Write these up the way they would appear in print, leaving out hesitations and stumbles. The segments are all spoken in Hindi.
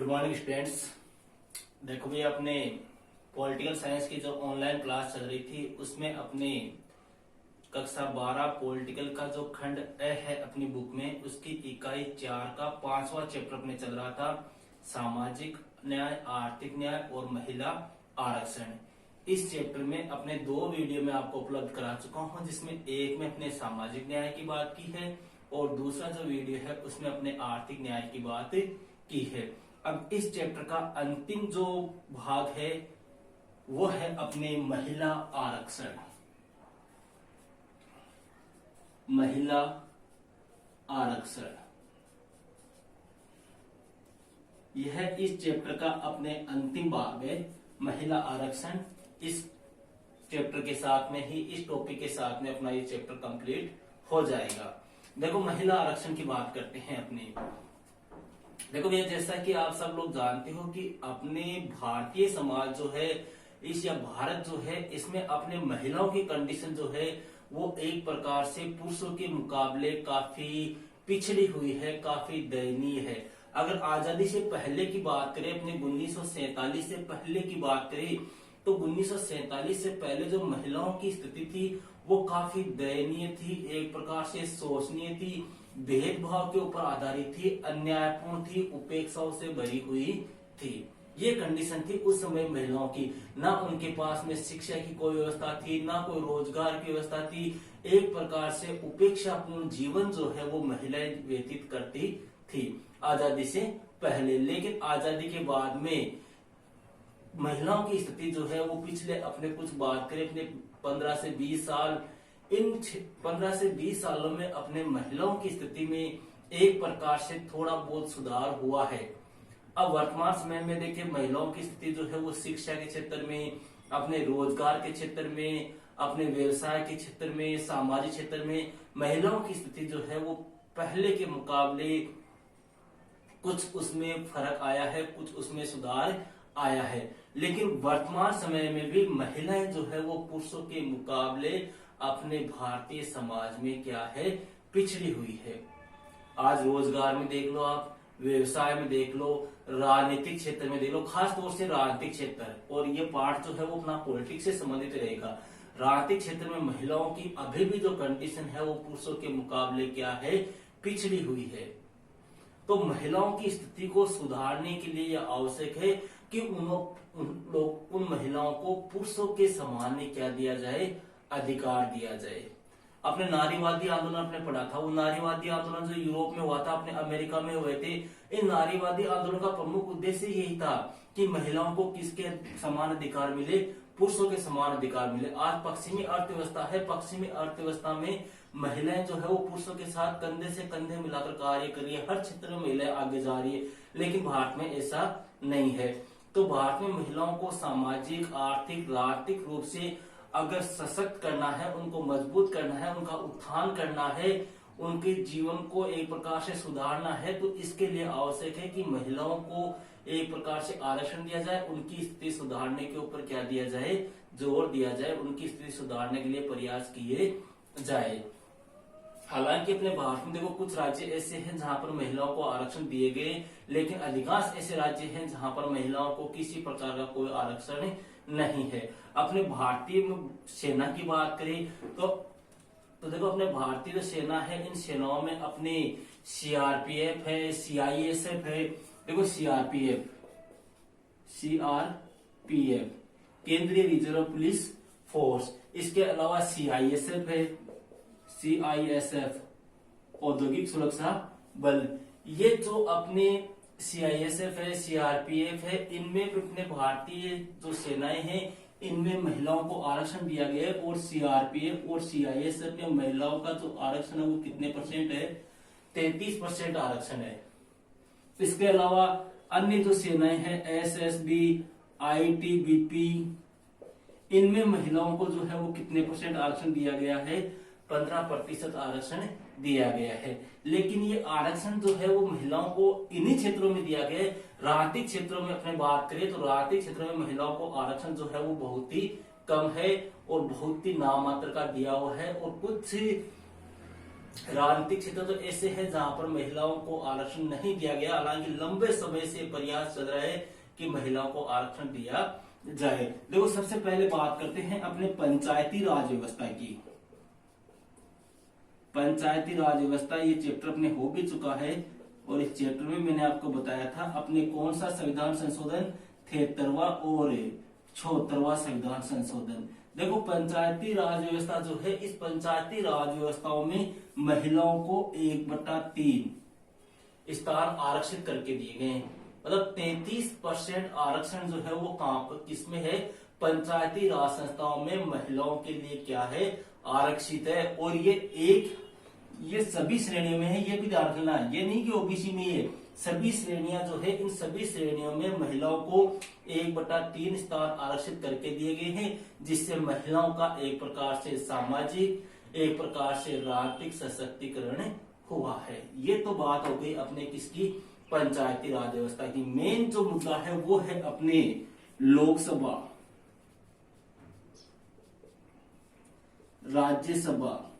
Good morning students. देखो भैया, अपने पॉलिटिकल साइंस की जो ऑनलाइन क्लास चल रही थी उसमें अपने कक्षा 12 पॉलिटिकल का जो खंड ए है अपनी बुक में, उसकी इकाई 4 का 5वां चैप्टर अपने चल रहा था, सामाजिक न्याय, आर्थिक न्याय और महिला आरक्षण। इस चैप्टर में अपने 2 वीडियो में आपको उपलब्ध करा चुका हूं, जिसमें एक में अपने सामाजिक न्याय की बात की है और दूसरा जो वीडियो है उसमें अपने आर्थिक न्याय की बात की है। अब इस चैप्टर का अंतिम जो भाग है वो है अपने महिला आरक्षण। महिला आरक्षण यह इस चैप्टर का अपने अंतिम भाग है, महिला आरक्षण। इस चैप्टर के साथ में ही, इस टॉपिक के साथ में अपना ये चैप्टर कंप्लीट हो जाएगा। देखो, महिला आरक्षण की बात करते हैं अपने। देखो भैया, जैसा कि आप सब लोग जानते हो कि अपने भारतीय समाज जो है, इस या भारत जो है, इसमें अपने महिलाओं की कंडीशन जो है वो एक प्रकार से पुरुषों के मुकाबले काफी पिछड़ी हुई है, काफी दयनीय है। अगर आजादी से पहले की बात करें, अपने 1947 से पहले की बात करें, तो 1947 से पहले जो महिलाओं की स्थिति थी वो काफी दयनीय थी, एक प्रकार से शोचनीय थी, भेदभाव के ऊपर आधारित थी, अन्यायपूर्ण थी, उपेक्षाओं से भरी हुई थी। ये कंडीशन थी उस समय महिलाओं की। ना उनके पास में शिक्षा की कोई व्यवस्था थी, ना कोई रोजगार की व्यवस्था थी। एक प्रकार से उपेक्षापूर्ण जीवन जो है वो महिलाएं व्यतीत करती थी आजादी से पहले। लेकिन आजादी के बाद में महिलाओं की स्थिति जो है वो पिछले अपने कुछ बात करें, अपने 15 से 20 साल, इन 15 से 20 सालों में अपने महिलाओं की स्थिति में एक प्रकार से थोड़ा बहुत सुधार हुआ है। अब वर्तमान समय में देखिए, महिलाओं की स्थिति जो है वो शिक्षा के क्षेत्र में, अपने रोजगार के क्षेत्र में, अपने व्यवसाय के क्षेत्र में, सामाजिक क्षेत्र में महिलाओं की स्थिति जो है वो पहले के मुकाबले कुछ उसमें फर्क आया है, कुछ उसमें सुधार आया है। लेकिन वर्तमान समय में भी महिलाएं जो है वो पुरुषों के मुकाबले अपने भारतीय समाज में क्या है, पिछड़ी हुई है। आज रोजगार में देख लो, आप व्यवसाय में देख लो, राजनीतिक क्षेत्र में देख लो, खास तौर से राजनीतिक क्षेत्र, और ये पार्ट जो है वो अपना पॉलिटिक्स से संबंधित रहेगा। राजनीतिक क्षेत्र में महिलाओं की अभी भी जो कंडीशन है वो पुरुषों के मुकाबले क्या है, पिछड़ी हुई है। तो महिलाओं की स्थिति को सुधारने के लिए यह आवश्यक है कि उन महिलाओं को पुरुषों के समान में क्या दिया जाए, अधिकार दिया जाए। अपने नारीवादी आंदोलन आपने पढ़ा था, वो नारीवादी आंदोलन जो यूरोप में हुआ था, अपने अमेरिका में हुए थे। इन नारीवादी आंदोलन का प्रमुख उद्देश्य यही था कि महिलाओं को किसके समान अधिकार मिले, पुरुषों के समान अधिकार मिले। आज पश्चिमी अर्थव्यवस्था है, पश्चिमी अर्थव्यवस्था में महिलाएं जो है वो पुरुषों के साथ कंधे से कंधे मिलाकर कार्य कर रही है, हर क्षेत्र में महिलाएं आगे जा रही है। लेकिन भारत में ऐसा नहीं है। तो भारत में महिलाओं को सामाजिक, आर्थिक, राजनीतिक रूप से अगर सशक्त करना है, उनको मजबूत करना है, उनका उत्थान करना है, उनके जीवन को एक प्रकार से सुधारना है, तो इसके लिए आवश्यक है कि महिलाओं को एक प्रकार से आरक्षण दिया जाए, उनकी स्थिति सुधारने के ऊपर क्या दिया जाए, जोर दिया जाए, उनकी स्थिति सुधारने के लिए प्रयास किए जाए। हालांकि अपने भारत में देखो, कुछ राज्य ऐसे हैं जहां पर महिलाओं को आरक्षण दिए गए, लेकिन अधिकांश ऐसे राज्य हैं जहां पर महिलाओं को किसी प्रकार का कोई आरक्षण नहीं है। अपने भारतीय सेना की बात करें तो देखो, अपने भारतीय जो सेना है, इन सेनाओं में अपने सीआरपीएफ है, सीआईएसएफ है। देखो, सीआरपीएफ केंद्रीय रिजर्व पुलिस फोर्स, इसके अलावा सीआईएसएफ है, सीआईएसएफ औद्योगिक सुरक्षा बल। ये जो अपने सीआईएसएफ है, सीआरपीएफ है, इनमें अपने भारतीय जो सेनाएं हैं इनमें महिलाओं को आरक्षण दिया गया है। और सीआरपीएफ और सीआईएसएफ में महिलाओं का जो आरक्षण है वो कितने परसेंट है, 33% आरक्षण है। इसके अलावा अन्य जो सेनाएं हैं, एसएसबी, आईटीबीपी, इनमें महिलाओं को जो है वो कितने परसेंट आरक्षण दिया गया है, 15% आरक्षण दिया गया है। लेकिन ये आरक्षण जो है वो महिलाओं को इन्हीं क्षेत्रों में दिया गया है। राजनीतिक क्षेत्रों में अपने बात करें तो राजनीतिक क्षेत्रों में महिलाओं को आरक्षण जो है वो बहुत ही कम है और बहुत ही नाम मात्र का दिया हुआ है। और कुछ राजनीतिक क्षेत्र तो ऐसे है जहां पर महिलाओं को आरक्षण नहीं दिया गया, हालांकि लंबे समय से प्रयास चल रहा है कि महिलाओं को आरक्षण दिया जाए। देखो सबसे पहले बात करते हैं अपने पंचायती राज व्यवस्था की। पंचायती राज व्यवस्था ये चैप्टर अपने हो भी चुका है, और इस चैप्टर में मैंने आपको बताया था अपने कौन सा संविधान संशोधन, 73वां और 76वां संविधान संशोधन। देखो पंचायती राज व्यवस्था जो है, इस पंचायती राज व्यवस्थाओं में महिलाओं को 1/3 स्थान आरक्षित करके दिए गए हैं। मतलब 33% आरक्षण जो है वो कहां पर किसमें है, पंचायती राज संस्थाओं में महिलाओं के लिए क्या है, आरक्षित है। और ये सभी श्रेणियों में है, ये भी ध्यान रखना, ये नहीं कि ओबीसी में है, सभी श्रेणियां जो है, इन सभी श्रेणियों में महिलाओं को 1/3 स्थान आरक्षित करके दिए गए हैं, जिससे महिलाओं का एक प्रकार से सामाजिक, एक प्रकार से राजनीतिक सशक्तिकरण हुआ है। ये तो बात हो गई अपने किसकी, पंचायती राज व्यवस्था की। मेन जो मुद्दा है वो है अपने लोकसभा, राज्यसभा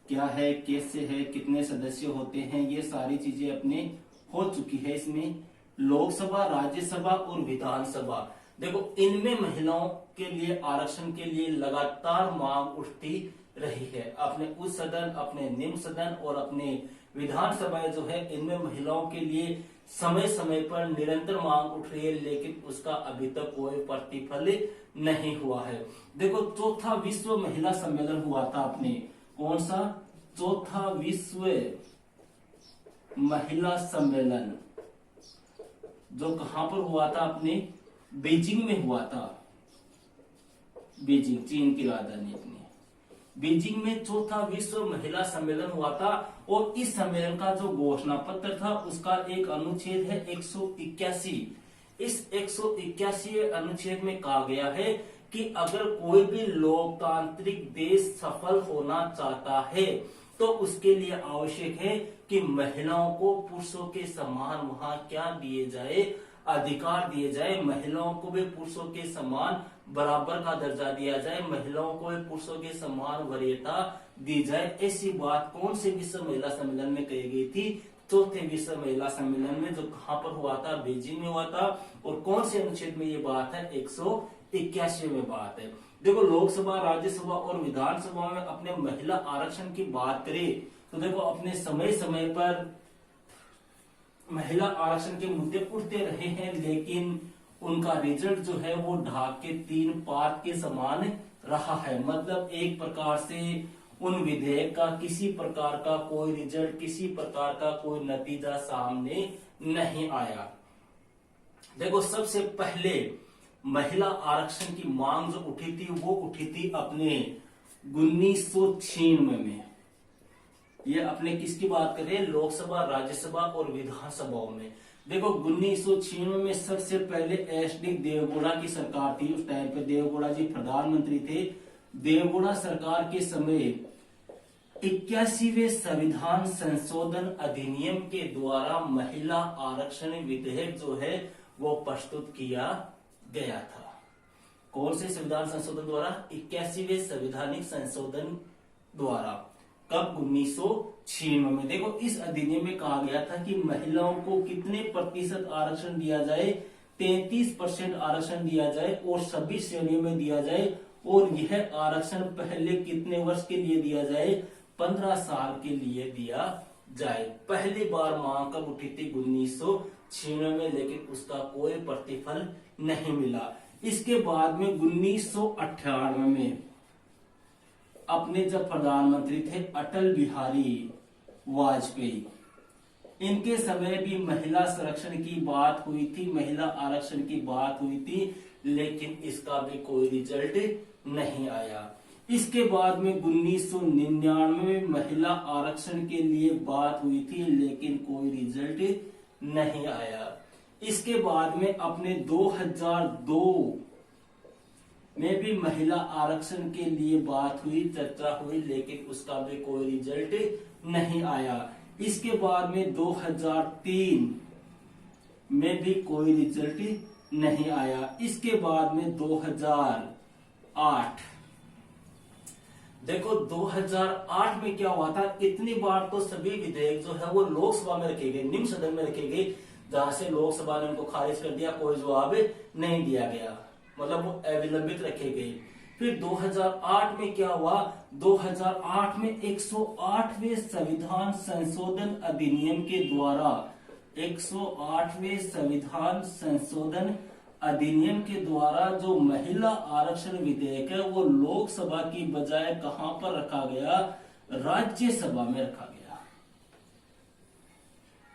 क्या है, कैसे है, कितने सदस्य होते हैं, ये सारी चीजें अपने हो चुकी है। इसमें लोकसभा, राज्यसभा और विधानसभा, देखो इनमें महिलाओं के लिए आरक्षण के लिए लगातार मांग उठती रही है। अपने उच्च सदन, अपने निम्न सदन और अपने विधानसभाएं जो है, इनमें महिलाओं के लिए समय समय पर निरंतर मांग उठ रही है, लेकिन उसका अभी तक कोई प्रतिफल नहीं हुआ है। देखो चौथा विश्व महिला सम्मेलन हुआ था अपने, कौन सा, चौथा विश्व महिला सम्मेलन, जो कहां पर हुआ था, अपने बीजिंग में हुआ था। बीजिंग चीन की राजधानी अपनी बीजिंग में चौथा विश्व महिला सम्मेलन हुआ था। और इस सम्मेलन का जो घोषणा पत्र था उसका एक अनुच्छेद है 181। इस 181 अनुच्छेद में कहा गया है कि अगर कोई भी लोकतांत्रिक देश सफल होना चाहता है तो उसके लिए आवश्यक है कि महिलाओं को पुरुषों के समान वहां क्या दिए जाए, अधिकार दिए जाए। महिलाओं को भी पुरुषों के समान बराबर का दर्जा दिया जाए, महिलाओं को भी पुरुषों के समान वरीयता दी जाए। ऐसी बात कौन से विश्व महिला सम्मेलन में कही गई थी, चौथे विश्व महिला सम्मेलन में, जो कहां पर हुआ था, बीजिंग में हुआ था। और कौन से अनुच्छेद में ये बात है, 181 में बात है। देखो लोकसभा, राज्यसभा और विधानसभा में अपने महिला आरक्षण की बात करें तो देखो अपने समय समय पर महिला आरक्षण के मुद्दे उठते रहे हैं, लेकिन उनका रिजल्ट जो है वो ढाक के 3 पात के समान रहा है। मतलब एक प्रकार से उन विधेयक का किसी प्रकार का कोई रिजल्ट, किसी प्रकार का कोई नतीजा सामने नहीं आया। देखो सबसे पहले महिला आरक्षण की मांग जो उठी थी वो उठी थी अपने 1996 में। ये अपने किसकी बात करें, लोकसभा, राज्यसभा और विधानसभाओं में। देखो 1996 में सबसे पहले एस.डी. देवगौड़ा की सरकार थी। उस टाइम पे देवगौड़ा जी प्रधानमंत्री थे। देवगौड़ा सरकार के समय 81वें संविधान संशोधन अधिनियम के द्वारा महिला आरक्षण विधेयक जो है वो प्रस्तुत किया गया था। कौन से संविधान संशोधन द्वारा, 81वें संवैधानिक संशोधन द्वारा। कब, 1996 में। देखो इस अधिनियम में कहा गया था कि महिलाओं को कितने प्रतिशत आरक्षण दिया जाए, 33% आरक्षण दिया जाए और सभी श्रेणियों में दिया जाए। और यह आरक्षण पहले कितने वर्ष के लिए दिया जाए, 15 साल के लिए दिया जाए। पहली बार मांग कब उठी थी, 1996 में, लेकिन उसका कोई प्रतिफल नहीं मिला। इसके बाद में 1998 में अपने जब प्रधानमंत्री थे अटल बिहारी वाजपेयी, इनके समय भी महिला संरक्षण की बात हुई थी, महिला आरक्षण की बात हुई थी, लेकिन इसका भी कोई रिजल्ट नहीं आया। इसके बाद में 1999 में महिला आरक्षण के लिए बात हुई थी, लेकिन कोई रिजल्ट नहीं आया। इसके बाद में अपने 2002 में भी महिला आरक्षण के लिए बात हुई, चर्चा हुई, लेकिन उसका भी कोई रिजल्ट नहीं आया। इसके बाद में 2003 में भी कोई रिजल्ट नहीं आया। इसके बाद में 2008 देखो 2008 में क्या हुआ था, इतनी बार तो सभी विधेयक जो है वो लोकसभा में रखे गए, निम्न सदन में रखे गए, जहां से लोकसभा ने उनको खारिज कर दिया, कोई जवाब नहीं दिया गया, मतलब वो अविलंबित रखे गए। फिर 2008 में क्या हुआ, 2008 में 108वें संविधान संशोधन अधिनियम के द्वारा, 108वें संविधान संशोधन अधिनियम के द्वारा जो महिला आरक्षण विधेयक है वो लोकसभा की बजाय कहां पर रखा गया, राज्यसभा में रखा गया।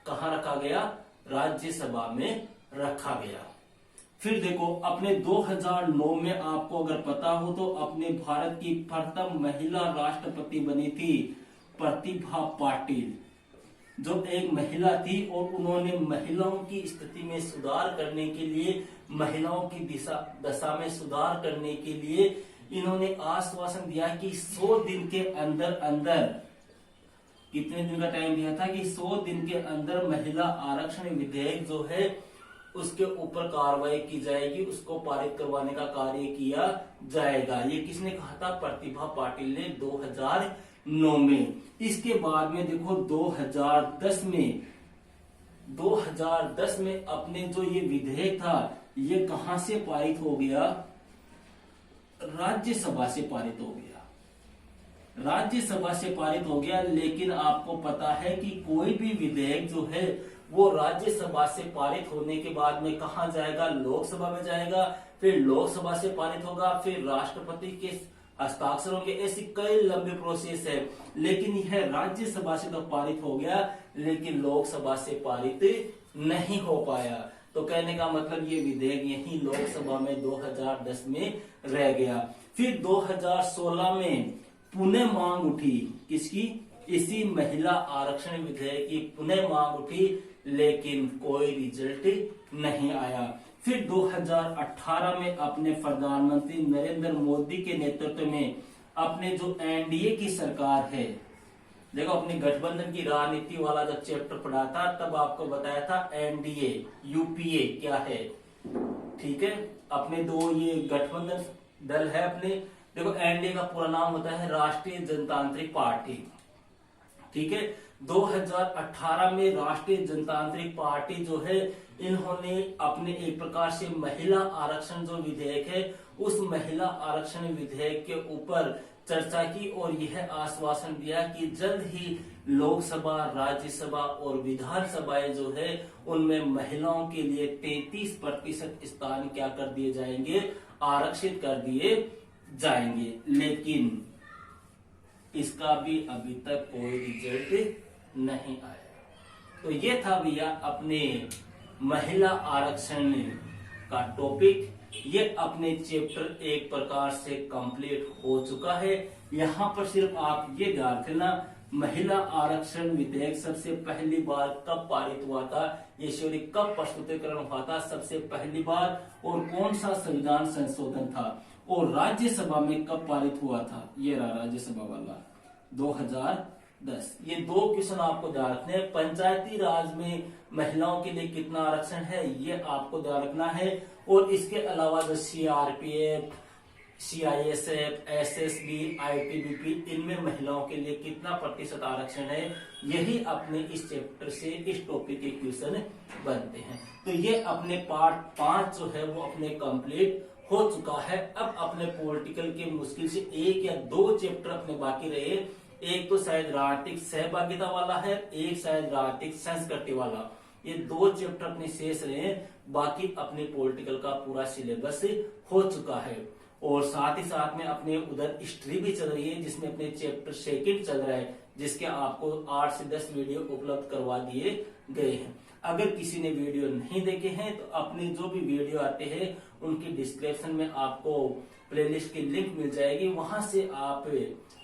कहां रखा गया, राज्यसभा में रखा गया। फिर देखो अपने 2009 में आपको अगर पता हो तो अपने भारत की प्रथम महिला राष्ट्रपति बनी थी प्रतिभा पाटिल, जो एक महिला थी और उन्होंने महिलाओं की स्थिति में सुधार करने के लिए, महिलाओं की दशा में सुधार करने के लिए इन्होंने आश्वासन दिया कि 100 दिन के अंदर अंदर, कितने दिन का टाइम दिया था कि 100 दिन के अंदर महिला आरक्षण विधेयक जो है उसके ऊपर कार्रवाई की जाएगी, उसको पारित करवाने का कार्य किया जाएगा। ये किसने कहा था, प्रतिभा पाटिल ने 2009 में। इसके बाद में देखो 2010 में अपने जो ये विधेयक था ये कहां से पारित हो गया, राज्यसभा से पारित हो गया, राज्यसभा से पारित हो गया। लेकिन आपको पता है कि कोई भी विधेयक जो है वो राज्यसभा से पारित होने के बाद में कहां जाएगा, लोकसभा में जाएगा, फिर लोकसभा से पारित होगा, फिर राष्ट्रपति के हस्ताक्षरों के, ऐसी कई लंबे प्रोसेस है। लेकिन यह राज्यसभा से तो पारित हो गया लेकिन लोकसभा से पारित नहीं हो पाया। तो कहने का मतलब ये विधेयक यही लोकसभा में 2010 में रह गया। फिर 2016 में पुनः मांग उठी, किसकी, इसी महिला आरक्षण विधेयक की पुनः मांग उठी, लेकिन कोई रिजल्ट नहीं आया। फिर 2018 में अपने प्रधानमंत्री नरेंद्र मोदी के नेतृत्व में अपने जो एनडीए की सरकार है, देखो अपने गठबंधन की राजनीति वाला जब चैप्टर पढ़ा था तब आपको बताया था एनडीए यूपीए क्या है, ठीक है। अपने दो ये गठबंधन दल है अपने, देखो एनडीए का पूरा नाम होता है राष्ट्रीय जनतांत्रिक पार्टी, ठीक है। 2018 में राष्ट्रीय जनतांत्रिक पार्टी जो है इन्होंने अपने एक प्रकार से महिला आरक्षण जो विधेयक है उस महिला आरक्षण विधेयक के ऊपर चर्चा की और यह आश्वासन दिया कि जल्द ही लोकसभा, राज्यसभा और विधानसभाएं जो है उनमें महिलाओं के लिए 33% स्थान क्या कर दिए जाएंगे, आरक्षित कर दिए जाएंगे। लेकिन इसका भी अभी तक कोई रिजल्ट नहीं आया। तो ये था भैया अपने महिला आरक्षण का टॉपिक, ये अपने चैप्टर एक प्रकार से कंप्लीट हो चुका है। यहाँ पर सिर्फ आप ये ध्यान रखना, महिला आरक्षण विधेयक सबसे पहली बार कब पारित हुआ था, ये सॉरी कब प्रस्तुतिकरण हुआ था सबसे पहली बार, और कौन सा संविधान संशोधन था, और राज्यसभा में कब पारित हुआ था, ये रहा राज्यसभा वाला 2010। ये दो क्वेश्चन आपको ध्यान रखने हैं। पंचायती राज में महिलाओं के लिए कितना आरक्षण है ये आपको ध्यान रखना है, और इसके अलावा जो सीआरपीएफ, सीआईएसएफ, एसएसबी, आईटीबीपी, इनमें महिलाओं के लिए कितना प्रतिशत आरक्षण है, यही अपने इस चैप्टर से, इस टॉपिक के क्वेश्चन बनते हैं। तो ये अपने पार्ट 5 जो है वो अपने कंप्लीट हो चुका है। अब अपने पॉलिटिकल के मुश्किल से 1 या 2 चैप्टर अपने बाकी रहे, एक तो शायद राजनीतिक सहभागिता वाला है, एक शायद राजनीतिक संस्कृति वाला, ये 2 चैप्टर अपने शेष रहे, बाकी अपने पॉलिटिकल का पूरा सिलेबस हो चुका है। और साथ ही साथ में अपने उधर हिस्ट्री भी चल रही है जिसमें अपने चैप्टर 2 चल रहा है, जिसके आपको 8 से 10 वीडियो उपलब्ध करवा दिए गए हैं। अगर किसी ने वीडियो नहीं देखे हैं तो अपने जो भी वीडियो आते हैं उनकी डिस्क्रिप्शन में आपको प्लेलिस्ट की लिंक मिल जाएगी, वहां से आप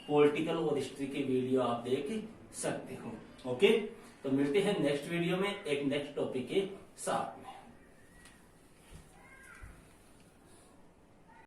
पॉलिटिकल और हिस्ट्री के वीडियो आप देख सकते हो। ओके, तो मिलते हैं नेक्स्ट वीडियो में एक नेक्स्ट टॉपिक के साथ में।